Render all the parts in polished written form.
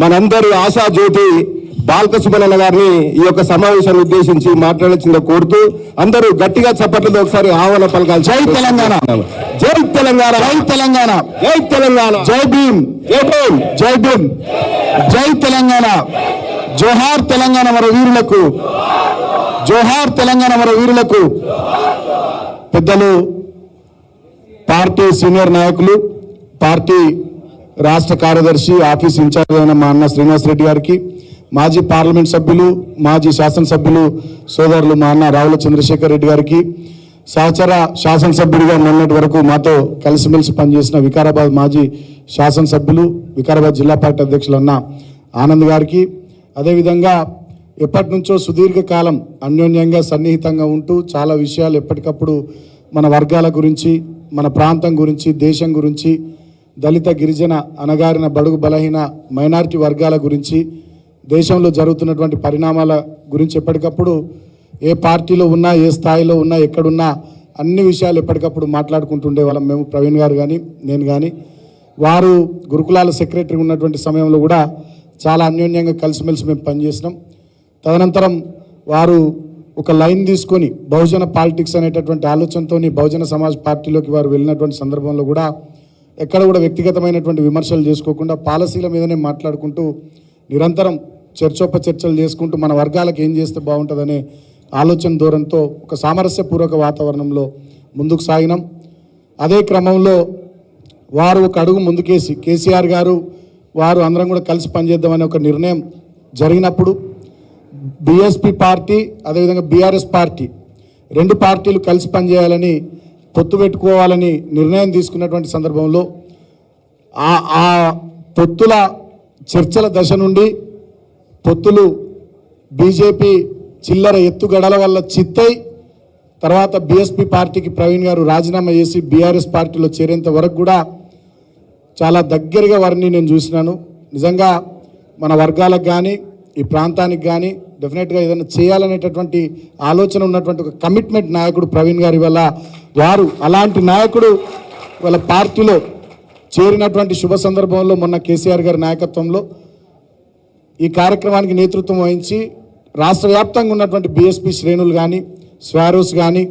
మనందరి ఆశాజ్యోతి బాల్క సుమలన్న గారిని ఈ యొక్క సమావేశాన్ని ఉద్దేశించి మాట్లాడాల్సిందో కోరుతూ అందరూ గట్టిగా చప్పట్లతో ఒకసారి ఆహ్వాన పలకాలి. జై తెలంగాణ, జై తెలంగాణ, జై తెలంగాణ, జై తెలంగాణ, జై భీమ్, జై భీమ్, జై భీమ్, జై తెలంగాణ, జోహార్ తెలంగాణ మన వీరులకు, జోహార్ తెలంగాణ మన వీరులకు. పెద్దలు, పార్టీ సీనియర్ నాయకులు, పార్టీ రాష్ట్ర కార్యదర్శి, ఆఫీస్ ఇన్ఛార్జ్ అయిన మా అన్న శ్రీనివాస్ రెడ్డి గారికి, మాజీ పార్లమెంట్ సభ్యులు, మాజీ శాసనసభ్యులు సోదరులు మా అన్న రావుల చంద్రశేఖర్ రెడ్డి గారికి, సహచర శాసనసభ్యుడిగా మొన్నటి వరకు మాతో కలిసిమెలిసి పనిచేసిన వికారాబాద్ మాజీ శాసనసభ్యులు, వికారాబాద్ జిల్లా పార్టీ అధ్యక్షులు అన్న ఆనంద్ గారికి, అదేవిధంగా ఎప్పటి నుంచో సుదీర్ఘకాలం అన్యోన్యంగా సన్నిహితంగా ఉంటూ చాలా విషయాలు ఎప్పటికప్పుడు మన వర్గాల గురించి, మన ప్రాంతం గురించి, దేశం గురించి, దళిత గిరిజన అణగారిన బడుగు బలహీన మైనారిటీ వర్గాల గురించి, దేశంలో జరుగుతున్నటువంటి పరిణామాల గురించి ఎప్పటికప్పుడు ఏ పార్టీలో ఉన్నా, ఏ స్థాయిలో ఉన్నా, ఎక్కడున్నా అన్ని విషయాలు ఎప్పటికప్పుడు మాట్లాడుకుంటుండే వాళ్ళం మేము. ప్రవీణ్ గారు కానీ నేను కానీ, వారు గురుకులాల సెక్రటరీ ఉన్నటువంటి సమయంలో కూడా చాలా అన్యోన్యంగా కలిసిమెలిసి మేము పనిచేసినాం. తదనంతరం వారు ఒక లైన్ తీసుకొని బహుజన పాలిటిక్స్ అనేటటువంటి ఆలోచనతో బహుజన సమాజ్ పార్టీలోకి వారు వెళ్ళినటువంటి సందర్భంలో కూడా ఎక్కడ కూడా వ్యక్తిగతమైనటువంటి విమర్శలు చేసుకోకుండా పాలసీల మీదనే మాట్లాడుకుంటూ నిరంతరం చర్చోపచర్చలు చేసుకుంటూ మన వర్గాలకు ఏం చేస్తే బాగుంటుందనే ఆలోచన ధోరణితో ఒక సామరస్యపూర్వక వాతావరణంలో ముందుకు సాగినాం. అదే క్రమంలో వారు ఒక అడుగు ముందుకేసి కేసీఆర్ గారు వారు అందరం కూడా కలిసి పనిచేద్దామనే ఒక నిర్ణయం జరిగినప్పుడు బీఎస్పీ పార్టీ అదేవిధంగా బీఆర్ఎస్ పార్టీ రెండు పార్టీలు కలిసి పనిచేయాలని, పొత్తు పెట్టుకోవాలని నిర్ణయం తీసుకున్నటువంటి సందర్భంలో ఆ పొత్తుల చర్చల దశ నుండి పొత్తులు బీజేపీ చిల్లర ఎత్తుగడల వల్ల చిత్తై తర్వాత బీఎస్పీ పార్టీకి ప్రవీణ్ గారు రాజీనామా చేసి బీఆర్ఎస్ పార్టీలో చేరేంత వరకు కూడా చాలా దగ్గరగా వారిని నేను చూసినాను. నిజంగా మన వర్గాలకు కానీ ఈ ప్రాంతానికి కానీ డెఫినెట్గా ఏదైనా చేయాలనేటటువంటి ఆలోచన ఉన్నటువంటి ఒక కమిట్మెంట్ నాయకుడు ప్రవీణ్ గారి వల్ల వారు అలాంటి నాయకుడు వాళ్ళ పార్టీలో చేరినటువంటి శుభ సందర్భంలో మొన్న కేసీఆర్ గారి నాయకత్వంలో ఈ కార్యక్రమానికి నేతృత్వం వహించి రాష్ట్ర వ్యాప్తంగా ఉన్నటువంటి బీఎస్పీ శ్రేణులు కానీ, స్వారోస్ కానీ,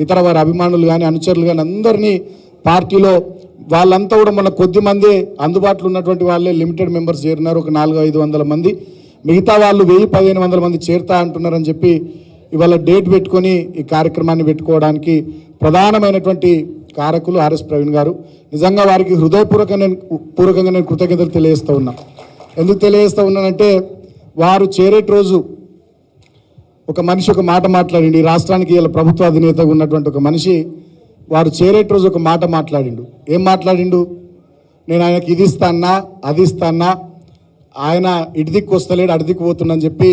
ఇతర వారి అభిమానులు కానీ, అనుచరులు కానీ అందరినీ పార్టీలో వాళ్ళంతా కూడా మన కొద్ది మంది అందుబాటులో ఉన్నటువంటి వాళ్ళే లిమిటెడ్ మెంబర్స్ చేరినారు. ఒక 400-500 మంది, మిగతా వాళ్ళు 1000-1500 మంది చేరుతా అంటున్నారని చెప్పి ఇవాళ డేట్ పెట్టుకొని ఈ కార్యక్రమాన్ని పెట్టుకోవడానికి ప్రధానమైనటువంటి కారకులు ఆర్ఎస్ ప్రవీణ్ గారు. నిజంగా వారికి హృదయపూర్వకంగా నేను కృతజ్ఞతలు తెలియజేస్తూ ఉన్నా. ఎందుకు తెలియజేస్తూ ఉన్నానంటే వారు చేరేటి రోజు ఒక మనిషి ఒక మాట మాట్లాడిండు. ఈ రాష్ట్రానికి ఇలా ప్రభుత్వ అధినేతగా ఉన్నటువంటి ఒక మనిషి వారు చేరేటి రోజు ఒక మాట మాట్లాడిండు. ఏం మాట్లాడిండు? నేను ఆయనకి ఇది ఇస్తాన్నా, అది ఇస్తాన్నా, ఆయన ఇటు దిక్కు వస్తలేడు, అటు దిక్కు పోతున్నా అని చెప్పి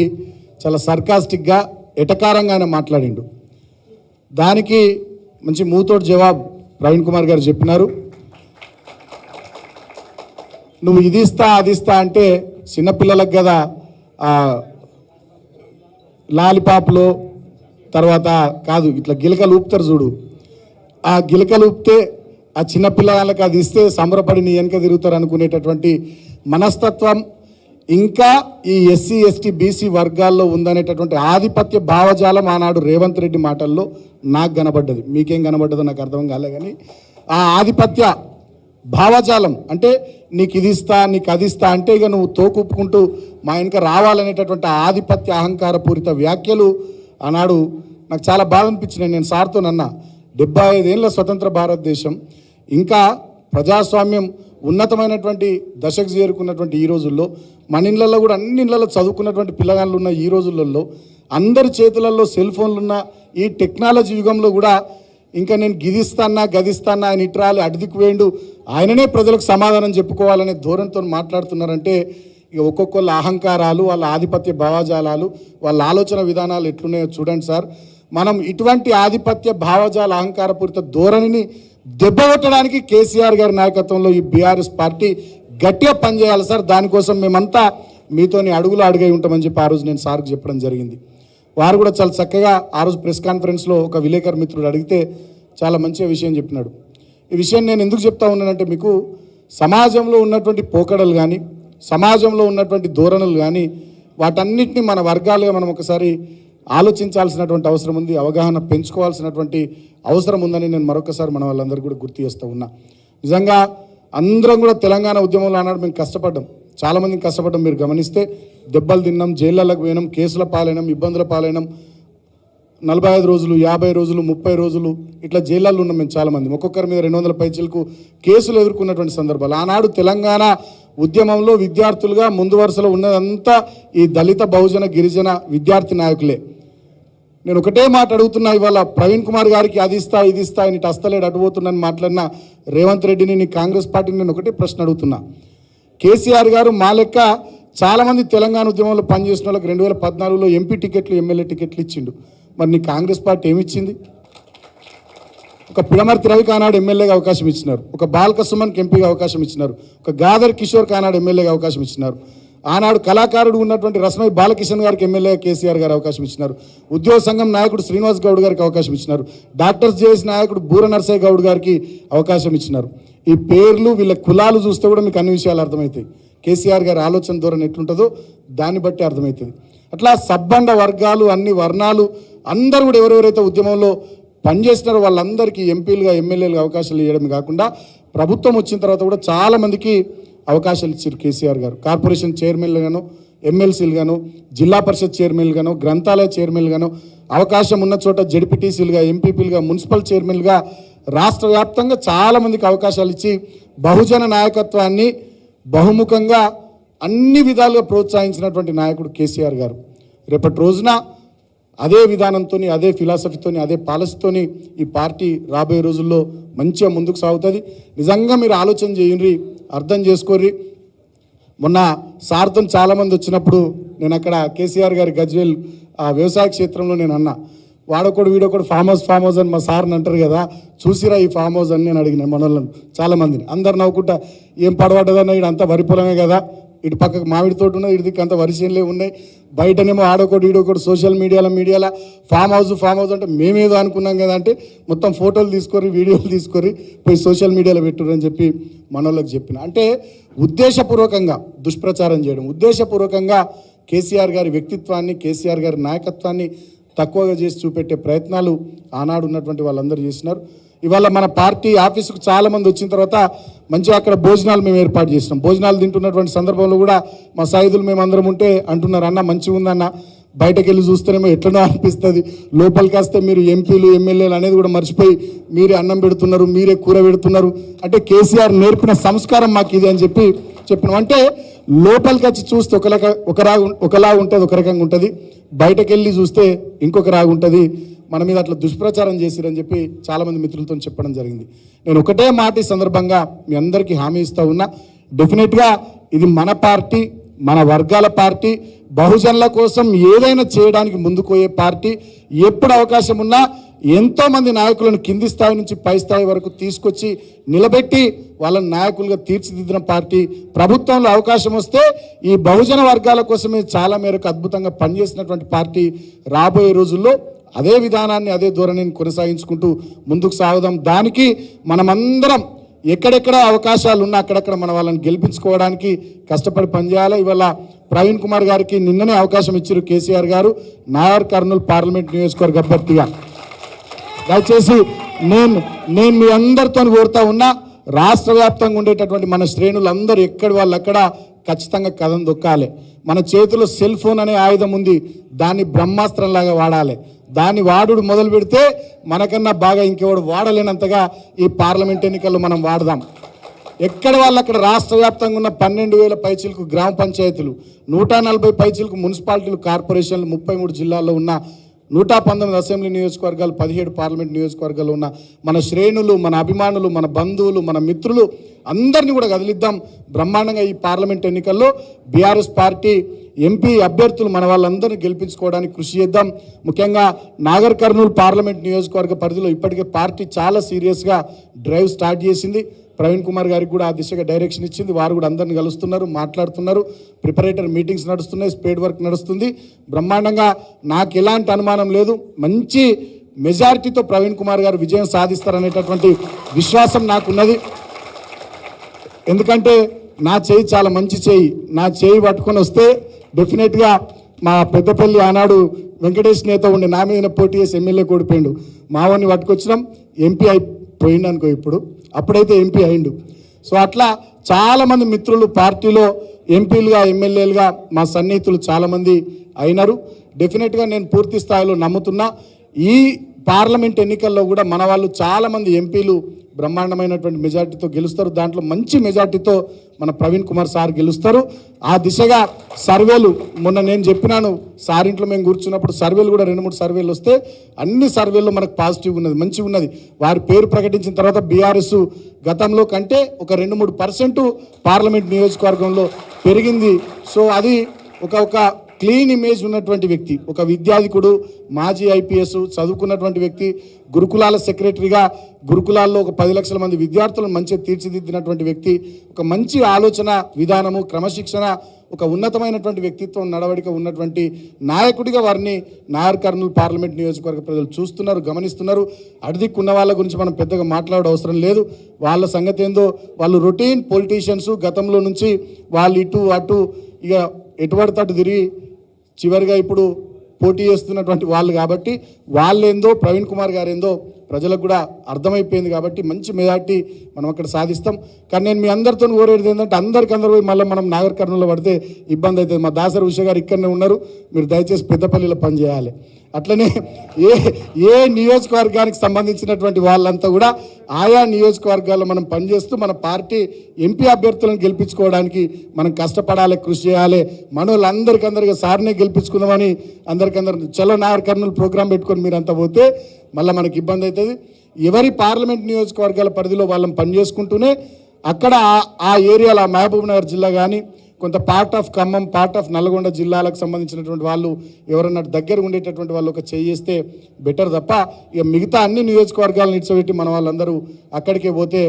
చాలా సర్కాస్టిక్గా ఎటకారంగా ఆయన మాట్లాడిండు. దానికి మంచి మూతోటి జవాబు ప్రవీణ్ కుమార్ గారు చెప్పినారు. నువ్వు ఇది ఇస్తా అది ఇస్తా అంటే చిన్నపిల్లలకు కదా లాలిపాప్లో తర్వాత కాదు, ఇట్లా గిలకలు ఊపుతారు చూడు, ఆ గిలకలు ఊపితే ఆ చిన్నపిల్లలకు అది ఇస్తే సంబరపడి నీ వెనక తిరుగుతారు అనుకునేటటువంటి మనస్తత్వం ఇంకా ఈ ఎస్సీ ఎస్టీ బీసీ వర్గాల్లో ఉందనేటటువంటి ఆధిపత్య భావజాలం ఆనాడు రేవంత్ రెడ్డి మాటల్లో నాకు కనబడ్డది. మీకేం కనబడ్డదో నాకు అర్థం కాలే, కానీ ఆ ఆధిపత్య భావజాలం అంటే నీకు ఇది ఇస్తా, నీకు అది ఇస్తా అంటే ఇక నువ్వు తోకుప్పుకుంటూ మా వెనక రావాలనేటటువంటి ఆధిపత్య అహంకారపూరిత వ్యాఖ్యలు ఆనాడు నాకు చాలా బాధ అనిపించినాయి. నేను సార్తో నన్న 75 ఏళ్ళ స్వతంత్ర భారతదేశం ఇంకా ప్రజాస్వామ్యం ఉన్నతమైనటువంటి దశకు చేరుకున్నటువంటి ఈ రోజుల్లో మన ఇళ్ళల్లో కూడా అన్ని ఇళ్ళల్లో చదువుకున్నటువంటి పిల్లగాళ్ళు ఉన్న ఈ రోజులలో అందరి చేతులలో సెల్ ఫోన్లు ఉన్న ఈ టెక్నాలజీ యుగంలో కూడా ఇంకా నేను గిదిస్తానా గదిస్తానా ఆయన ఇట్రాలి అడిదికి వేయండు ఆయననే ప్రజలకు సమాధానం చెప్పుకోవాలనే ధోరణితో మాట్లాడుతున్నారంటే ఇక ఒక్కొక్కళ్ళ అహంకారాలు, వాళ్ళ ఆధిపత్య భావజాలాలు, వాళ్ళ ఆలోచన విధానాలు ఎట్లున్నాయో చూడండి సార్. మనం ఇటువంటి ఆధిపత్య భావజాల అహంకారపూరిత ధోరణిని దెబ్బకొట్టడానికి కేసీఆర్ గారి నాయకత్వంలో ఈ బీఆర్ఎస్ పార్టీ గట్టిగా పనిచేయాలి సార్. దానికోసం మేమంతా మీతోని అడుగులు అడుగై ఉంటామని చెప్పి ఆ రోజు నేను సార్కి చెప్పడం జరిగింది. వారు కూడా చాలా చక్కగా ఆ రోజు ప్రెస్ కాన్ఫరెన్స్లో ఒక విలేకరు మిత్రుడు అడిగితే చాలా మంచి విషయం చెప్పినాడు. ఈ విషయం నేను ఎందుకు చెప్తా ఉన్నానంటే మీకు సమాజంలో ఉన్నటువంటి పోకడలు కానీ సమాజంలో ఉన్నటువంటి ధోరణులు కానీ వాటన్నిటిని మన వర్గాలుగా మనం ఒకసారి ఆలోచించాల్సినటువంటి అవసరం ఉంది, అవగాహన పెంచుకోవాల్సినటువంటి అవసరం ఉందని నేను మరొకసారి మన వాళ్ళందరూ కూడా గుర్తు చేస్తూ ఉన్నా. నిజంగా అందరం కూడా తెలంగాణ ఉద్యమంలో ఆనాడు మేము కష్టపడ్డాం, చాలామంది కష్టపడ్డాం. మీరు గమనిస్తే దెబ్బలు తిన్నాం, జైళ్ళకు పోయినాం, కేసుల పాలైనాం, ఇబ్బందుల పాలైనాం. 45 రోజులు, 50 రోజులు, 30 రోజులు ఇట్లా జైళ్ళల్లో ఉన్నాం మేము చాలామంది. ఒక్కొక్కరి మీద 200 పైచీలకు కేసులు ఎదుర్కొన్నటువంటి సందర్భాలు. ఆనాడు తెలంగాణ ఉద్యమంలో విద్యార్థులుగా ముందు వరుసలో ఉన్నదంతా ఈ దళిత, బహుజన, గిరిజన విద్యార్థి నాయకులే. నేను ఒకటే మాట అడుగుతున్నా, ఇవాళ ప్రవీణ్ కుమార్ గారికి అది ఇస్తా ఇది ఇస్తా అని అస్తలేడు అటుపోతున్నాను మాట్లాడిన రేవంత్ రెడ్డిని, నీ కాంగ్రెస్ పార్టీని నేను ఒకటే ప్రశ్న అడుగుతున్నా. కేసీఆర్ గారు మా లెక్క చాలామంది తెలంగాణ ఉద్యమంలో పనిచేసిన వాళ్ళకి 2014లో ఎంపీ టికెట్లు, ఎమ్మెల్యే టికెట్లు ఇచ్చిండు. మరి నీ కాంగ్రెస్ పార్టీ ఏమిచ్చింది? ఒక పిడమర్తి రవికి ఆనాడు ఎమ్మెల్యేగా అవకాశం ఇచ్చినారు, ఒక బాల్క సుమన్కి ఎంపీగా అవకాశం ఇచ్చినారు, ఒక గాదర్ కిషోర్కి ఆనాడు ఎమ్మెల్యేగా అవకాశం ఇచ్చినారు. ఆనాడు కళాకారుడు ఉన్నటువంటి రస్మై బాలకిషన్ గారికి ఎమ్మెల్యే కేసీఆర్ గారు అవకాశం ఇచ్చినారు. ఉద్యోగ సంఘం నాయకుడు శ్రీనివాస్ గౌడ్ గారికి అవకాశం ఇచ్చినారు. డాక్టర్స్ జేఎస్ నాయకుడు బూర నర్సయ్య గౌడ్ గారికి అవకాశం ఇచ్చినారు. ఈ పేర్లు, వీళ్ళ కులాలు చూస్తే కూడా మీకు అన్ని విషయాలు అర్థమవుతాయి. కేసీఆర్ గారి ఆలోచన ధోరణి ఎట్లుంటుందో దాన్ని బట్టి అర్థమవుతుంది. అట్లా సబ్బండ వర్గాలు, అన్ని వర్ణాలు అందరూ కూడా ఎవరెవరైతే ఉద్యమంలో పనిచేస్తున్నారో వాళ్ళందరికీ ఎంపీలుగా, ఎమ్మెల్యేలుగా అవకాశాలు ఇవ్వడమే కాకుండా ప్రభుత్వం వచ్చిన తర్వాత కూడా చాలామందికి అవకాశాలు ఇచ్చారు కేసీఆర్ గారు. కార్పొరేషన్ చైర్మన్లుగాను, ఎమ్మెల్సీలుగాను, జిల్లా పరిషత్ చైర్మన్లుగాను, గ్రంథాలయ చైర్మన్లుగాను, అవకాశం ఉన్న చోట జడ్పీటీసీలుగా, ఎంపీపీలుగా, మున్సిపల్ చైర్మన్లుగా రాష్ట్ర వ్యాప్తంగా చాలామందికి అవకాశాలు ఇచ్చి బహుజన నాయకత్వాన్ని బహుముఖంగా అన్ని విధాలుగా ప్రోత్సహించినటువంటి నాయకుడు కేసీఆర్ గారు. రేపటి రోజున అదే విధానంతో, అదే ఫిలాసఫీతో, అదే పాలసీతోని ఈ పార్టీ రాబోయే రోజుల్లో మంచిగా ముందుకు సాగుతుంది. నిజంగా మీరు ఆలోచన చేయండి, అర్థం చేసుకోర్రి. మొన్న సార్తో చాలామంది వచ్చినప్పుడు నేను అక్కడ కేసీఆర్ గారి గజ్వేల్ వ్యవసాయ క్షేత్రంలో నేను అన్నా, వాడొకడు వీడొకడు ఫామ్ హౌస్ అని మా సార్ని అంటారు కదా, చూసిరా ఈ ఫామ్ హౌస్ అని నేను అడిగిన మనోళ్ళని చాలామందిని. అందరు నవ్వుకుంటా, ఏం పడబడ్డదన్న, ఇటు అంతా వరి పొలమే కదా, ఇటు పక్కకు మామిడి తోట ఉన్నది, ఇటు దిక్కు అంతా వరి చేనులే ఉన్నాయి, బయటనేమో ఆడొకటి ఈడొకటి సోషల్ మీడియాలో ఫామ్ హౌస్ అంటే మేమేదో అనుకున్నాం కదా అంటే మొత్తం ఫోటోలు తీసుకొని, వీడియోలు తీసుకొని పోయి సోషల్ మీడియాలో పెట్టురని చెప్పి మనోళ్ళకి చెప్పిన. అంటే ఉద్దేశపూర్వకంగా దుష్ప్రచారం చేయడం, ఉద్దేశపూర్వకంగా కేసీఆర్ గారి వ్యక్తిత్వాన్ని, కేసీఆర్ గారి నాయకత్వాన్ని తక్కువగా చేసి చూపెట్టే ప్రయత్నాలు ఆనాడు ఉన్నటువంటి వాళ్ళందరూ చేసినారు. ఇవాళ మన పార్టీ ఆఫీసుకు చాలామంది వచ్చిన తర్వాత మంచిగా అక్కడ భోజనాలు మేము ఏర్పాటు చేసినాం. భోజనాలు తింటున్నటువంటి సందర్భంలో కూడా మా సాయుధులు మేము అందరం ఉంటే అంటున్నారు, అన్న మంచిగా ఉందన్న, బయటకు వెళ్ళి చూస్తేనేమో ఎట్లనో అనిపిస్తుంది, లోపలికి వస్తే మీరు ఎంపీలు, ఎమ్మెల్యేలు అనేది కూడా మర్చిపోయి మీరే అన్నం పెడుతున్నారు, మీరే కూర పెడుతున్నారు, అంటే కేసీఆర్ నేర్పిన సంస్కారం మాకు ఇది అని చెప్పి చెప్పినాం. అంటే లోపలికి వచ్చి చూస్తే ఒకలా ఉంటుంది, ఒక రకంగా ఉంటుంది, బయటకు వెళ్ళి చూస్తే ఇంకొక రాగా ఉంటుంది. మన మీద అట్లా దుష్ప్రచారం చేసిరని చెప్పి చాలామంది మిత్రులతో చెప్పడం జరిగింది. నేను ఒకటే మాట ఈ సందర్భంగా మీ అందరికీ హామీ ఇస్తూ ఉన్నా, డెఫినెట్గా ఇది మన పార్టీ, మన వర్గాల పార్టీ, బహుజనుల కోసం ఏదైనా చేయడానికి ముందుకు పోయే పార్టీ. ఎప్పుడు అవకాశం ఉన్నా ఎంతోమంది నాయకులను కింది స్థాయి నుంచి పై స్థాయి వరకు తీసుకొచ్చి నిలబెట్టి వాళ్ళని నాయకులుగా తీర్చిదిద్దిన పార్టీ. ప్రభుత్వంలో అవకాశం వస్తే ఈ బహుజన వర్గాల కోసమే చాలా మేరకు అద్భుతంగా పనిచేసినటువంటి పార్టీ. రాబోయే రోజుల్లో అదే విధానాన్ని, అదే ధోరణిని కొనసాగించుకుంటూ ముందుకు సాగుదాం. దానికి మనమందరం ఎక్కడెక్కడ అవకాశాలు ఉన్నా అక్కడక్కడ మన వాళ్ళని గెలిపించుకోవడానికి కష్టపడి పనిచేయాలి. ఇవాళ ప్రవీణ్ కుమార్ గారికి నిన్ననే అవకాశం ఇచ్చారు కేసీఆర్ గారు నాగర్ కర్నూలు పార్లమెంట్ నియోజకవర్గ అభ్యర్థిగా. దయచేసి నేను మీ అందరితో కోరుతా ఉన్నా, రాష్ట్ర వ్యాప్తంగా ఉండేటటువంటి మన శ్రేణులందరూ ఎక్కడి వాళ్ళు అక్కడ ఖచ్చితంగా కథం దొక్కాలి. మన చేతిలో సెల్ ఫోన్ అనే ఆయుధం ఉంది, దాన్ని బ్రహ్మాస్త్రంలాగా వాడాలి. దాన్ని వాడుడు మొదలు పెడితే మనకన్నా బాగా ఇంకెవడు వాడలేనంతగా ఈ పార్లమెంట్ ఎన్నికల్లో మనం వాడదాం. ఎక్కడ వాళ్ళు అక్కడ రాష్ట్ర వ్యాప్తంగా ఉన్న 12,000 పైచీలకు గ్రామ పంచాయతీలు, 140 పైచీలకు మున్సిపాలిటీలు, కార్పొరేషన్లు, 33 జిల్లాల్లో ఉన్న 119 అసెంబ్లీ నియోజకవర్గాలు, 17 పార్లమెంట్ నియోజకవర్గాల్లో ఉన్న మన శ్రేణులు, మన అభిమానులు, మన బంధువులు, మన మిత్రులు అందరినీ కూడా కదిలిద్దాం. బ్రహ్మాండంగా ఈ పార్లమెంట్ ఎన్నికల్లో బీఆర్ఎస్ పార్టీ ఎంపీ అభ్యర్థులు మన వాళ్ళందరినీ గెలిపించుకోవడానికి కృషి చేద్దాం. ముఖ్యంగా నాగర్ కర్నూలు పార్లమెంట్ నియోజకవర్గ పరిధిలో ఇప్పటికే పార్టీ చాలా సీరియస్గా డ్రైవ్ స్టార్ట్ చేసింది. ప్రవీణ్ కుమార్ గారికి కూడా ఆ దిశగా డైరెక్షన్ ఇచ్చింది. వారు కూడా అందరిని కలుస్తున్నారు, మాట్లాడుతున్నారు, ప్రిపరేటర్ మీటింగ్స్ నడుస్తున్నాయి, స్పేడ్ వర్క్ నడుస్తుంది. బ్రహ్మాండంగా నాకు ఎలాంటి అనుమానం లేదు, మంచి మెజారిటీతో ప్రవీణ్ కుమార్ గారు విజయం సాధిస్తారనేటటువంటి విశ్వాసం నాకున్నది. ఎందుకంటే నా చేయి చాలా మంచి చేయి, నా చేయి పట్టుకొని వస్తే డెఫినెట్గా మా పెద్దపల్లి ఆనాడు వెంకటేష్ నేత ఉండే నా మీద పోటీ చేసి ఎమ్మెల్యే కోడిపోయిండు, మావాడిని పట్టుకొచ్చినాం, ఎంపీ అయిపోయిండు అనుకో, ఇప్పుడు అప్పుడైతే ఎంపీ అయిండు. సో అట్లా చాలామంది మిత్రులు పార్టీలో ఎంపీలుగా ఎమ్మెల్యేలుగా మా సన్నిహితులు చాలామంది అయినారు. డెఫినెట్గా నేను పూర్తి స్థాయిలో నమ్ముతున్నా ఈ పార్లమెంట్ ఎన్నికల్లో కూడా మన వాళ్ళు చాలామంది ఎంపీలు బ్రహ్మాండమైనటువంటి మెజార్టీతో గెలుస్తారు. దాంట్లో మంచి మెజార్టీతో మన ప్రవీణ్ కుమార్ సార్ గెలుస్తారు. ఆ దిశగా సర్వేలు మొన్న నేను చెప్పినాను, సార్ ఇంట్లో మేము కూర్చున్నప్పుడు సర్వేలు కూడా 2-3 సర్వేలు వస్తే అన్ని సర్వేల్లో మనకు పాజిటివ్ ఉన్నది, మంచిగా ఉన్నది. వారి పేరు ప్రకటించిన తర్వాత బీఆర్ఎస్ గతంలో కంటే ఒక 2-3% పార్లమెంట్ నియోజకవర్గంలో పెరిగింది. సో అది ఒక క్లీన్ ఇమేజ్ ఉన్నటువంటి వ్యక్తి, ఒక విద్యాధికుడు, మాజీ ఐపీఎస్ చదువుకున్నటువంటి వ్యక్తి, గురుకులాల సెక్రటరీగా గురుకులాల్లో ఒక 10 లక్షల మంది విద్యార్థులను మంచిగా తీర్చిదిద్దినటువంటి వ్యక్తి, ఒక మంచి ఆలోచన విధానము, క్రమశిక్షణ, ఒక ఉన్నతమైనటువంటి వ్యక్తిత్వం, నడవడిక ఉన్నటువంటి నాయకుడిగా వారిని నాగర్ కర్నూలు పార్లమెంట్ నియోజకవర్గ ప్రజలు చూస్తున్నారు, గమనిస్తున్నారు. అడిదిక్కున్న వాళ్ళ గురించి మనం పెద్దగా మాట్లాడే అవసరం లేదు. వాళ్ళ సంగతి ఏందో, వాళ్ళు రొటీన్ పొలిటీషియన్స్, గతంలో నుంచి వాళ్ళు ఇటు అటు ఇక ఎటుపడతట్టు తిరిగి చివరిగా ఇప్పుడు పోటీ చేస్తున్నటువంటి వాళ్ళు కాబట్టి వాళ్ళేందో ప్రవీణ్ కుమార్ గారు ఏందో ప్రజలకు కూడా అర్థమైపోయింది. కాబట్టి మంచి మెజార్టీ మనం అక్కడ సాధిస్తాం. కానీ నేను మీ అందరితో కోరేది ఏంటంటే అందరికీ మళ్ళీ మనం నాగర్ కర్నూలులో పడితే ఇబ్బంది అవుతుంది. మా దాసరి ఉష గారు ఇక్కడనే ఉన్నారు, మీరు దయచేసి పెద్దపల్లిలో పనిచేయాలి. అట్లనే ఏ నియోజకవర్గానికి సంబంధించినటువంటి వాళ్ళంతా కూడా ఆయా నియోజకవర్గాల్లో మనం పనిచేస్తూ మన పార్టీ ఎంపీ అభ్యర్థులను గెలిపించుకోవడానికి మనం కష్టపడాలి, కృషి చేయాలి. మనోళ్ళందరికీ సార్నే గెలిపించుకుందామని అందరికందరూ చలో నాగర్ కర్నూలు ప్రోగ్రాం పెట్టుకొని మీరంతా పోతే మళ్ళీ మనకి ఇబ్బంది అవుతుంది. ఎవరి పార్లమెంట్ నియోజకవర్గాల పరిధిలో వాళ్ళని పనిచేసుకుంటూనే అక్కడ ఆ ఏరియాలో మహబూబ్ నగర్ జిల్లా కానీ కొంత part of Khammam, part of Nalgonda జిల్లాలకు సంబంధించినటువంటి వాళ్ళు ఎవరన్నా దగ్గర ఉండేటటువంటి వాళ్ళు ఒక చేస్తే బెటర్ తప్ప ఇక మిగతా అన్ని నియోజకవర్గాలను ఇడ్చబెట్టి మన వాళ్ళందరూ అక్కడికే పోతే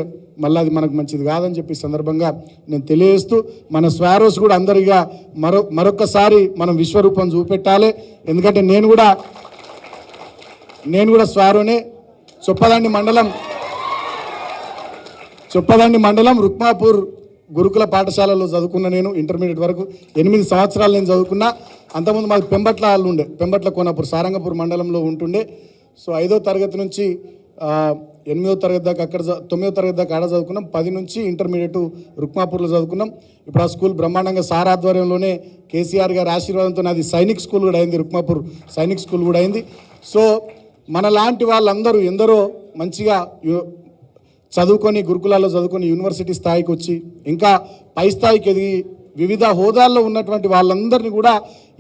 మళ్ళీ అది మనకు మంచిది కాదని చెప్పి సందర్భంగా నేను తెలియజేస్తూ మన స్వారోస్ కూడా అందరిగా మరొకసారి మనం విశ్వరూపం చూపెట్టాలి. ఎందుకంటే నేను కూడా స్వారోనే. చొప్పదండి మండలం రుక్మాపూర్ గురుకుల పాఠశాలలో చదువుకున్న నేను ఇంటర్మీడియట్ వరకు 8 సంవత్సరాలు నేను చదువుకున్నా. అంతకుముందు మాది పెంబట్ల వాళ్ళు ఉండే, పెంబట్ల కోనాపూర్ సారంగపూర్ మండలంలో ఉంటుండే. సో 5వ తరగతి నుంచి 8వ తరగతి దాకా అక్కడ, 9వ తరగతి దాకా ఆడ చదువుకున్నాం. 10 నుంచి ఇంటర్మీడియట్ రుక్మాపూర్లో చదువుకున్నాం. ఇప్పుడు ఆ స్కూల్ బ్రహ్మాండంగా సార్ ఆధ్వర్యంలోనే కేసీఆర్ గారి ఆశీర్వాదంతో నాది సైనిక్ స్కూల్ కూడా అయింది, రుక్మాపూర్ సైనిక్ స్కూల్ కూడా అయింది. సో మనలాంటి వాళ్ళందరూ ఎందరో మంచిగా చదువుకొని గురుకులాల్లో చదువుకొని యూనివర్సిటీ స్థాయికి వచ్చి ఇంకా పై స్థాయికి ఎదిగి వివిధ హోదాల్లో ఉన్నటువంటి వాళ్ళందరినీ కూడా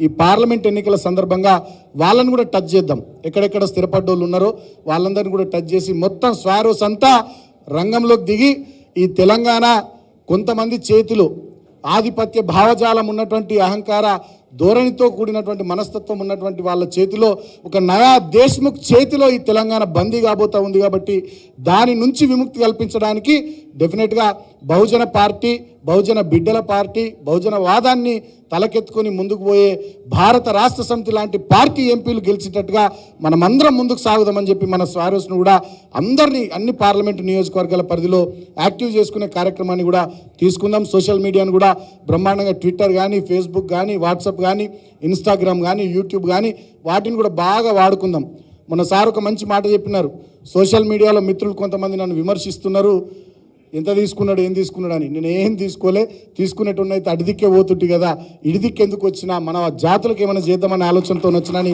ఈ పార్లమెంట్ ఎన్నికల సందర్భంగా వాళ్ళని కూడా టచ్ చేద్దాం. ఎక్కడెక్కడ స్థిరపడ్డోళ్ళు ఉన్నారో వాళ్ళందరినీ కూడా టచ్ చేసి మొత్తం స్వారోస్ అంతా రంగంలోకి దిగి ఈ తెలంగాణ కొంతమంది చేతిలో ఆధిపత్య భావజాలం ఉన్నటువంటి అహంకార ధోరణితో కూడినటువంటి మనస్తత్వం ఉన్నటువంటి వాళ్ళ చేతిలో, ఒక నయా దేశ్ముఖ్ చేతిలో ఈ తెలంగాణ బందీ కాబోతా ఉంది. కాబట్టి దాని నుంచి విముక్తి కల్పించడానికి డెఫినెట్గా బహుజన పార్టీ, బహుజన బిడ్డల పార్టీ, బహుజన వాదాన్ని తలకెత్తుకొని ముందుకు పోయే భారత రాష్ట్ర సమితి లాంటి పార్టీ ఎంపీలు గెలిచేటట్టుగా మనమందరం ముందుకు సాగుదామని చెప్పి మన స్వారోస్ను కూడా అందరినీ అన్ని పార్లమెంటు నియోజకవర్గాల పరిధిలో యాక్టివ్ చేసుకునే కార్యక్రమాన్ని కూడా తీసుకుందాం. సోషల్ మీడియాను కూడా బ్రహ్మాండంగా ట్విట్టర్ కానీ, ఫేస్బుక్ కానీ, వాట్సాప్ కానీ, ఇన్స్టాగ్రామ్ కానీ, యూట్యూబ్ కానీ వాటిని కూడా బాగా వాడుకుందాం. మొన్న సార్ ఒక మంచి మాట చెప్పినారు. సోషల్ మీడియాలో మిత్రులు కొంతమంది నన్ను విమర్శిస్తున్నారు, ఎంత తీసుకున్నాడు, ఏం తీసుకున్నాడు అని. నేను ఏం తీసుకోలే, తీసుకునేట్టున్నైతే అడిదిక్కే పోతుంటి కదా, ఇడిదిక్కు ఎందుకు వచ్చినా, మన జాతులకు ఏమైనా చేద్దామనే ఆలోచనతో వచ్చినా అని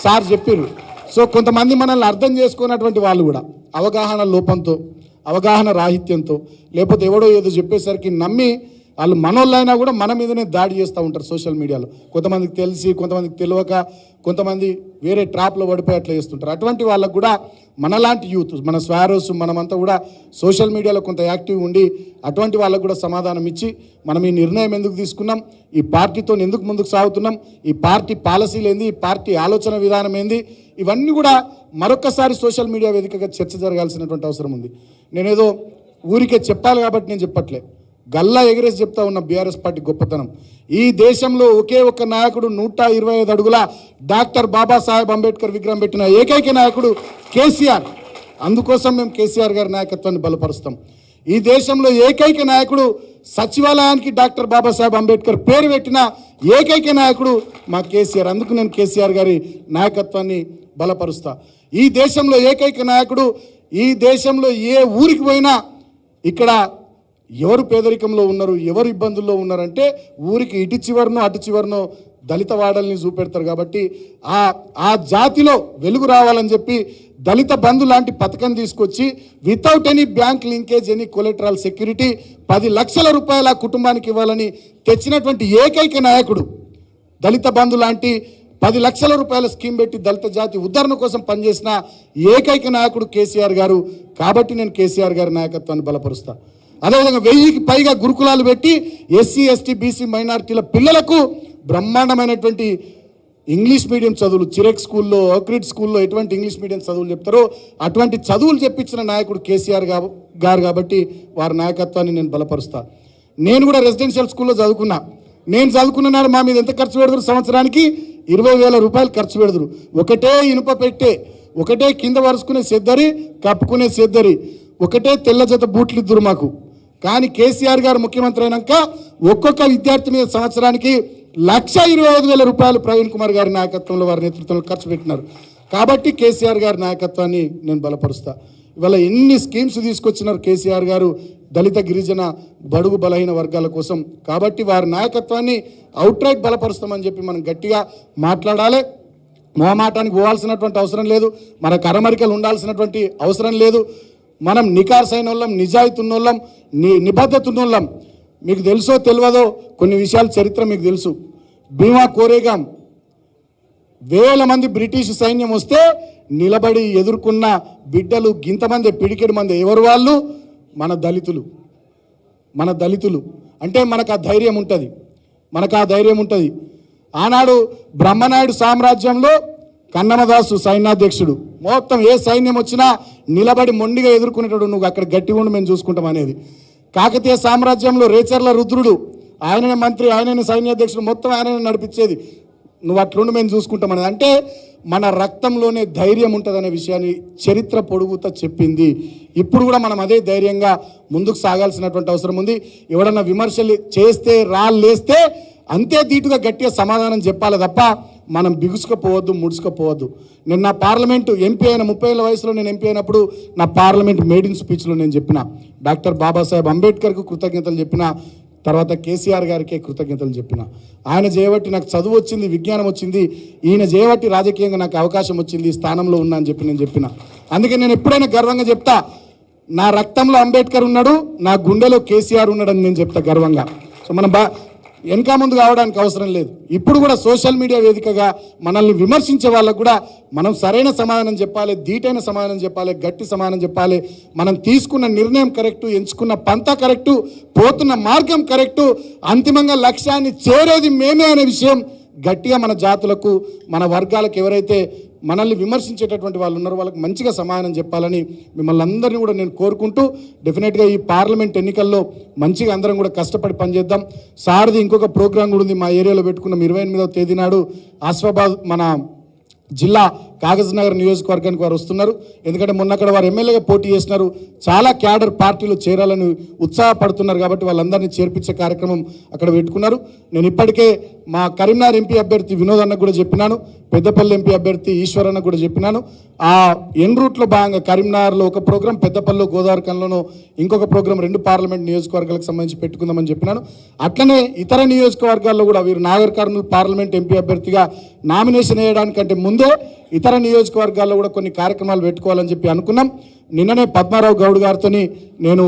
సార్ చెప్పారు. సో కొంతమంది మనల్ని అర్థం చేసుకున్నటువంటి వాళ్ళు కూడా అవగాహన లోపంతో, అవగాహన రాహిత్యంతో, లేకపోతే ఎవడో ఏదో చెప్పేసరికి నమ్మి వాళ్ళు మనోళ్ళైనా కూడా మన మీదనే దాడి చేస్తూ ఉంటారు సోషల్ మీడియాలో. కొంతమందికి తెలిసి, కొంతమందికి తెలియక, కొంతమంది వేరే ట్రాప్లో పడిపోయి అట్లా చేస్తుంటారు. అటువంటి వాళ్ళకు కూడా మనలాంటి యూత్, మన స్వారోస్, మనమంతా కూడా సోషల్ మీడియాలో కొంత యాక్టివ్ ఉండి అటువంటి వాళ్ళకు కూడా సమాధానం ఇచ్చి మనం ఈ నిర్ణయం ఎందుకు తీసుకున్నాం, ఈ పార్టీతో ఎందుకు ముందుకు సాగుతున్నాం, ఈ పార్టీ పాలసీలు ఏంది, ఈ పార్టీ ఆలోచన విధానం ఏంది, ఇవన్నీ కూడా మరొకసారి సోషల్ మీడియా వేదికగా చర్చ జరగాల్సినటువంటి అవసరం ఉంది. నేనేదో ఊరికే చెప్పాలి కాబట్టి నేను చెప్పట్లే, గల్లా ఎగరేసి చెప్తా ఉన్న బీఆర్ఎస్ పార్టీ గొప్పతనం. ఈ దేశంలో ఒకే ఒక్క నాయకుడు 125 అడుగుల డాక్టర్ బాబాసాహెబ్ అంబేద్కర్ విగ్రహం పెట్టిన ఏకైక నాయకుడు కేసీఆర్. అందుకోసం మేము కేసీఆర్ గారి నాయకత్వాన్ని బలపరుస్తాం. ఈ దేశంలో ఏకైక నాయకుడు, సచివాలయానికి డాక్టర్ బాబాసాహెబ్ అంబేద్కర్ పేరు పెట్టిన ఏకైక నాయకుడు మా కేసీఆర్. అందుకు నేను కేసీఆర్ గారి నాయకత్వాన్ని బలపరుస్తా. ఈ దేశంలో ఏకైక నాయకుడు, ఈ దేశంలో ఏ ఊరికి పోయినా ఇక్కడ ఎవరు పేదరికంలో ఉన్నారు, ఎవరు ఇబ్బందుల్లో ఉన్నారంటే ఊరికి ఇటు చివరనో అటు చివరనో దళిత వాడల్ని చూపెడతారు. కాబట్టి ఆ జాతిలో వెలుగు రావాలని చెప్పి దళిత బంధు లాంటి పథకం తీసుకొచ్చి without any bank linkage, any collateral security 10 లక్షల రూపాయల కుటుంబానికి ఇవ్వాలని తెచ్చినటువంటి ఏకైక నాయకుడు, దళిత బంధు లాంటి 10 లక్షల రూపాయల స్కీమ్ పెట్టి దళిత జాతి ఉద్ధరణ కోసం పనిచేసిన ఏకైక నాయకుడు కేసీఆర్ గారు. కాబట్టి నేను కేసీఆర్ గారి నాయకత్వాన్ని బలపరుస్తా. అదేవిధంగా 1000కి పైగా గురుకులాలు పెట్టి ఎస్సీ, ఎస్టీ, బీసీ మైనారిటీల పిల్లలకు బ్రహ్మాండమైనటువంటి ఇంగ్లీష్ మీడియం చదువులు, చిరెక్ స్కూల్లో, ఓక్రిడ్ స్కూల్లో ఎటువంటి ఇంగ్లీష్ మీడియం చదువులు చెప్తారో అటువంటి చదువులు చెప్పించిన నాయకుడు కేసీఆర్ గారు. కాబట్టి వారి నాయకత్వాన్ని నేను బలపరుస్తా. నేను కూడా రెసిడెన్షియల్ స్కూల్లో చదువుకున్నా. నేను చదువుకున్న నాడు మా మీద ఎంత ఖర్చు పెడతారు? సంవత్సరానికి 20,000 రూపాయలు ఖర్చు పెడతారు. ఒకటే ఇనుప పెట్టే, ఒకటే కింద వరుసుకునే సెద్దరి, కప్పుకునే సెద్దరి, ఒకటే తెల్ల జత బూట్లు ఇద్దరు మాకు. కానీ కేసీఆర్ గారు ముఖ్యమంత్రి అయినాక ఒక్కొక్క విద్యార్థి మీద సంవత్సరానికి 1,25,000 రూపాయలు ప్రవీణ్ కుమార్ గారి నాయకత్వంలో, వారి నేతృత్వంలో ఖర్చు పెట్టినారు. కాబట్టి కేసీఆర్ గారి నాయకత్వాన్ని నేను బలపరుస్తా. ఇవాళ ఎన్ని స్కీమ్స్ తీసుకొచ్చినారు కేసీఆర్ గారు దళిత, గిరిజన, బడుగు, బలహీన వర్గాల కోసం. కాబట్టి వారి నాయకత్వాన్ని అవుట్రైట్ బలపరుస్తామని చెప్పి మనం గట్టిగా మాట్లాడాలి. మొహమాటానికి పోవాల్సినటువంటి అవసరం లేదు, మన కరమరికలు ఉండాల్సినటువంటి అవసరం లేదు. మనం నికార్సైన వాళ్ళం, నిజాయితీ ఉన్నోళ్ళం, నిబద్ధత ఉన్నోళ్ళం. మీకు తెలుసో తెలియదో కొన్ని విషయాల చరిత్ర మీకు తెలుసు. భీమా కోరేగాం, వేల మంది బ్రిటిష్ సైన్యం వస్తే నిలబడి ఎదుర్కొన్న బిడ్డలు గింతమంది, పిడికెడు మంది. ఎవరు వాళ్ళు? మన దళితులు. మన దళితులు అంటే మనకు ఆ ధైర్యం ఉంటుంది, మనకు ఆ ధైర్యం ఉంటుంది. ఆనాడు బ్రహ్మనాయుడు సామ్రాజ్యంలో కన్నమదాసు సైన్యాధ్యక్షుడు, మొత్తం ఏ సైన్యం వచ్చినా నిలబడి మొండిగా ఎదుర్కొనేటప్పుడు, నువ్వు అక్కడ గట్టి ఉండి మేము చూసుకుంటాం అనేది. కాకతీయ సామ్రాజ్యంలో రేచర్ల రుద్రుడు, ఆయననే మంత్రి, ఆయననే సైన్యాధ్యక్షుడు, మొత్తం ఆయననే నడిపించేది. నువ్వు అట్లుండి మేము చూసుకుంటాం అనేది. అంటే మన రక్తంలోనే ధైర్యం ఉంటుందనే విషయాన్ని చరిత్ర పొడుగుతా చెప్పింది. ఇప్పుడు కూడా మనం అదే ధైర్యంగా ముందుకు సాగాల్సినటువంటి అవసరం ఉంది. ఎవడన్నా విమర్శలు చేస్తే, రాళ్ళేస్తే అంతే ధీటుగా గట్టిగా సమాధానం చెప్పాలి తప్ప మనం బిగుసుకపోవద్దు, ముడుచుకపోవద్దు. నేను నా పార్లమెంటు ఎంపీ అయిన 30 ఏళ్ళ వయసులో నేను ఎంపీ అయినప్పుడు నా పార్లమెంట్ మెయిన్ స్పీచ్లో నేను చెప్పిన డాక్టర్ బాబాసాహెబ్ అంబేద్కర్కు కృతజ్ఞతలు చెప్పిన, తర్వాత కేసీఆర్ గారికే కృతజ్ఞతలు చెప్పిన. ఆయన చేయబట్టి నాకు చదువు వచ్చింది, విజ్ఞానం వచ్చింది, ఈయన చేయబట్టి రాజకీయంగా నాకు అవకాశం వచ్చింది, ఈ స్థానంలో ఉన్నా అని చెప్పి నేను చెప్పిన. అందుకే నేను ఎప్పుడైనా గర్వంగా చెప్తా, నా రక్తంలో అంబేద్కర్ ఉన్నాడు, నా గుండెలో కేసీఆర్ ఉన్నాడని నేను చెప్తా గర్వంగా. సో మనం వెనక ముందు కావడానికి అవసరం లేదు. ఇప్పుడు కూడా సోషల్ మీడియా వేదికగా మనల్ని విమర్శించే వాళ్ళకు కూడా మనం సరైన సమాధానం చెప్పాలి, ధీటైన సమాధానం చెప్పాలి, గట్టి సమాధానం చెప్పాలి. మనం తీసుకున్న నిర్ణయం కరెక్టు, ఎంచుకున్న పంతా కరెక్టు, పోతున్న మార్గం కరెక్టు, అంతిమంగా లక్ష్యాన్ని చేరేది మేమే అనే విషయం గట్టిగా మన జాతులకు, మన వర్గాలకు, ఎవరైతే మనల్ని విమర్శించేటటువంటి వాళ్ళు ఉన్నారో వాళ్ళకి మంచిగా సమాధానం చెప్పాలని మిమ్మల్ని అందరినీ కూడా నేను కోరుకుంటూ, డెఫినెట్గా ఈ పార్లమెంట్ ఎన్నికల్లో మంచిగా అందరం కూడా కష్టపడి పనిచేద్దాం. సార్ది ఇంకొక ప్రోగ్రాం కూడా ఉంది, మా ఏరియాలో పెట్టుకున్నాం 28వ తేదీ నాడు. ఆసిఫాబాద్ మన జిల్లా కాగజ్ నగర్ నియోజకవర్గానికి వారు వస్తున్నారు. ఎందుకంటే మొన్న అక్కడ వారు ఎమ్మెల్యేగా పోటీ చేసినారు, చాలా క్యాడర్ పార్టీలో చేరాలని ఉత్సాహపడుతున్నారు. కాబట్టి వాళ్ళందరినీ చేర్పించే కార్యక్రమం అక్కడ పెట్టుకున్నారు. నేను ఇప్పటికే మా కరీంనగర్ ఎంపీ అభ్యర్థి వినోద్ అన్నకు కూడా చెప్పినాను, పెద్దపల్లి ఎంపీ అభ్యర్థి ఈశ్వర్ అన్నకు కూడా చెప్పినాను. ఆ ఎన్ రూట్లో భాగంగా కరీంనగర్లో ఒక ప్రోగ్రాం, పెద్దపల్లిలో, గోదావరిఖనిలోనూ ఇంకొక ప్రోగ్రాం 2 పార్లమెంట్ నియోజకవర్గాలకు సంబంధించి పెట్టుకుందామని చెప్పినాను. అట్లనే ఇతర నియోజకవర్గాల్లో కూడా వీరు నాగర్ కర్నూలు పార్లమెంట్ ఎంపీ అభ్యర్థిగా నామినేషన్ వేయడానికంటే ముందే ఇతర నియోజకవర్గాల్లో కూడా కొన్ని కార్యక్రమాలు పెట్టుకోవాలని చెప్పి అనుకున్నాం. నిన్ననే పద్మారావు గౌడ్ గారితో నేను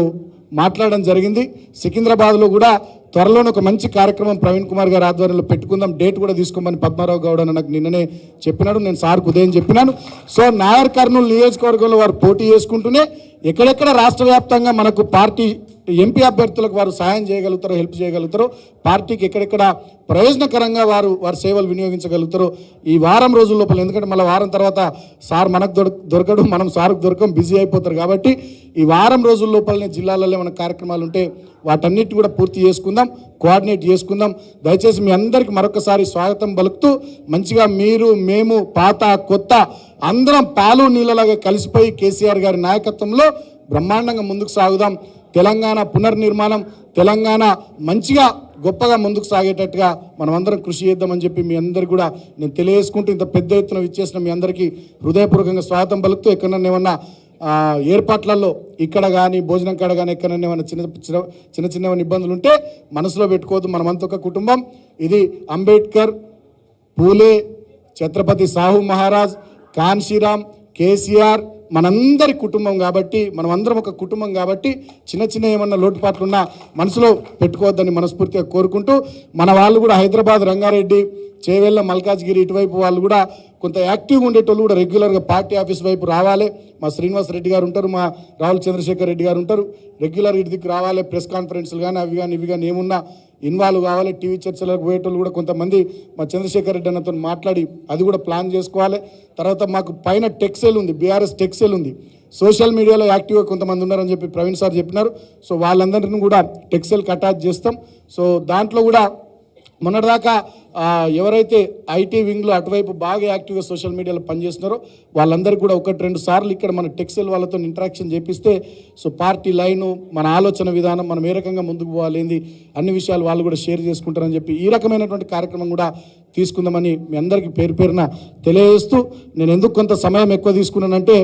మాట్లాడడం జరిగింది. సికింద్రాబాద్లో కూడా త్వరలోనే ఒక మంచి కార్యక్రమం ప్రవీణ్ కుమార్ గారి ఆధ్వర్యంలో పెట్టుకుందాం, డేట్ కూడా తీసుకోమని పద్మారావు గౌడ్ అని నాకు నిన్ననే చెప్పినాడు. నేను సార్కు ఉదయం చెప్పినాను. సో నాగర్ కర్నూలు నియోజకవర్గంలో వారు పోటీ చేసుకుంటూనే ఎక్కడెక్కడ రాష్ట్ర వ్యాప్తంగా మనకు పార్టీ ఎంపీ అభ్యర్థులకు వారు సాయం చేయగలుగుతారో, హెల్ప్ చేయగలుగుతారో, పార్టీకి ఎక్కడెక్కడ ప్రయోజనకరంగా వారు సేవలు వినియోగించగలుగుతారో ఈ వారం రోజుల లోపల. ఎందుకంటే మళ్ళీ వారం తర్వాత సార్ మనకు దొరకడు, మనం సార్కు దొరకం, బిజీ అయిపోతారు. కాబట్టి ఈ వారం రోజుల లోపలనే జిల్లాలలో మన కార్యక్రమాలు ఉంటే వాటన్నిటి కూడా పూర్తి చేసుకుందాం, కోఆర్డినేట్ చేసుకుందాం. దయచేసి మీ అందరికీ మరొకసారి స్వాగతం పలుకుతూ, మంచిగా మీరు, మేము, పాత కొత్త అందరం పాలు నీళ్ళలాగా కలిసిపోయి కేసీఆర్ గారి నాయకత్వంలో బ్రహ్మాండంగా ముందుకు సాగుదాం. తెలంగాణ పునర్నిర్మాణం, తెలంగాణ మంచిగా గొప్పగా ముందుకు సాగేటట్టుగా మనం అందరం కృషి చేద్దామని చెప్పి మీ అందరికీ కూడా నేను తెలియజేసుకుంటూ, ఇంత పెద్ద ఎత్తున విచ్చేసిన మీ అందరికీ హృదయపూర్వకంగా స్వాగతం పలుకుతూ, ఎక్కడన్నా ఏమన్నా ఏర్పాట్లలో ఇక్కడ కానీ భోజనం కాడ కానీ ఎక్కడన్నా ఏమన్నా చిన్న చిన్న ఇబ్బందులు ఉంటే మనసులో పెట్టుకోవద్దు. మనమంతా ఒక కుటుంబం. ఇది అంబేద్కర్, పూలే, ఛత్రపతి సాహు మహారాజ్, కాన్షీరామ్, కేసీఆర్ మనందరి కుటుంబం కాబట్టి, మనమందరం ఒక కుటుంబం కాబట్టి చిన్న ఏమన్నా లోటుపాట్లున్నా మనసులో పెట్టుకోవద్దని మనస్ఫూర్తిగా కోరుకుంటూ, మన వాళ్ళు కూడా హైదరాబాద్, రంగారెడ్డి, చేవెళ్ళ, మల్కాజ్గిరి ఇటువైపు వాళ్ళు కూడా కొంత యాక్టివ్గా ఉండేటోళ్ళు కూడా రెగ్యులర్గా పార్టీ ఆఫీస్ వైపు రావాలి. మా శ్రీనివాస్ రెడ్డి గారు ఉంటారు, మా రాహుల్ చంద్రశేఖర్ రెడ్డి గారు ఉంటారు. రెగ్యులర్ ఇటు దిక్కు రావాలి. ప్రెస్ కాన్ఫరెన్స్లు కానీ అవి కానీ ఇవి కానీ ఏమున్నా ఇన్వాల్వ్ కావాలి. టీవీ చర్చలకు పోయేటోళ్ళు కూడా కొంతమంది మా చంద్రశేఖర్ రెడ్డి అన్నతో మాట్లాడి అది కూడా ప్లాన్ చేసుకోవాలి. తర్వాత మాకు పైన టెక్సెల్ ఉంది, బీఆర్ఎస్ టెక్సెల్ ఉంది. సోషల్ మీడియాలో యాక్టివ్గా కొంతమంది ఉన్నారని చెప్పి ప్రవీణ్ సార్ చెప్పినారు. సో వాళ్ళందరినీ కూడా టెక్సెల్కి అటాచ్ చేస్తాం. సో దాంట్లో కూడా మొన్నటిదాకా ఎవరైతే ఐటీ వింగ్లో అటువైపు బాగా యాక్టివ్గా సోషల్ మీడియాలో పనిచేస్తున్నారో వాళ్ళందరికీ కూడా 1-2 సార్లు ఇక్కడ మన టెక్సెల్ వాళ్ళతో ఇంటరాక్షన్ చేపిస్తే, సో పార్టీ లైను, మన ఆలోచన విధానం, మనం ఏ రకంగా ముందుకు పోవాలేంది అన్ని విషయాలు వాళ్ళు కూడా షేర్ చేసుకుంటారని చెప్పి ఈ రకమైనటువంటి కార్యక్రమం కూడా తీసుకుందామని మీ అందరికీ పేరు పేరున తెలియజేస్తూ, నేను ఎందుకు కొంత సమయం ఎక్కువ తీసుకున్నానంటే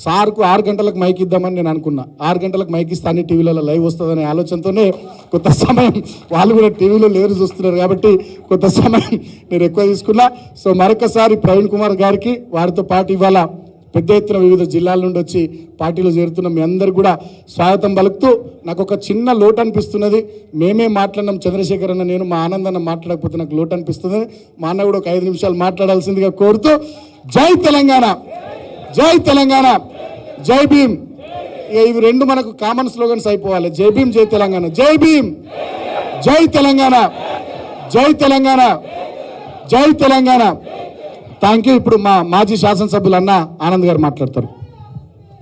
సార్కు 6 గంటలకు మైక్ ఇద్దామని నేను అనుకున్నా. 6 గంటలకు మైక్ ఇస్తే అన్ని టీవీలలో లైవ్ వస్తుందనే ఆలోచనతోనే కొంత సమయం, వాళ్ళు కూడా టీవీలో లేరు చూస్తున్నారు కాబట్టి కొంత సమయం నేను ఎక్కువ తీసుకున్నా. సో మరొకసారి ప్రవీణ్ కుమార్ గారికి, వారితో పాటు ఇవాళ పెద్ద ఎత్తున వివిధ జిల్లాల నుండి వచ్చి పార్టీలో చేరుతున్న మీ అందరికి కూడా స్వాగతం పలుకుతూ, నాకు ఒక చిన్న లోటు అనిపిస్తున్నది. మేమే మాట్లాడినాం, చంద్రశేఖర్ అన్న నేను, మా ఆనందాన్ని మాట్లాడకపోతే నాకు లోటు అనిపిస్తుంది. మా అన్న కూడా ఒక 5 నిమిషాలు మాట్లాడాల్సిందిగా కోరుతూ, జై తెలంగాణ, జై తెలంగాణ, జై భీమ్. ఇవి 2 మనకు కామన్ స్లోగన్స్ అయిపోవాలి. జై భీమ్, జై తెలంగాణ. జై భీమ్, జై తెలంగాణ, జై తెలంగాణ, జై తెలంగాణ. Thank you. ఇప్పుడు మా మాజీ శాసనసభ్యులు అన్న ఆనంద్ గారు మాట్లాడతారు.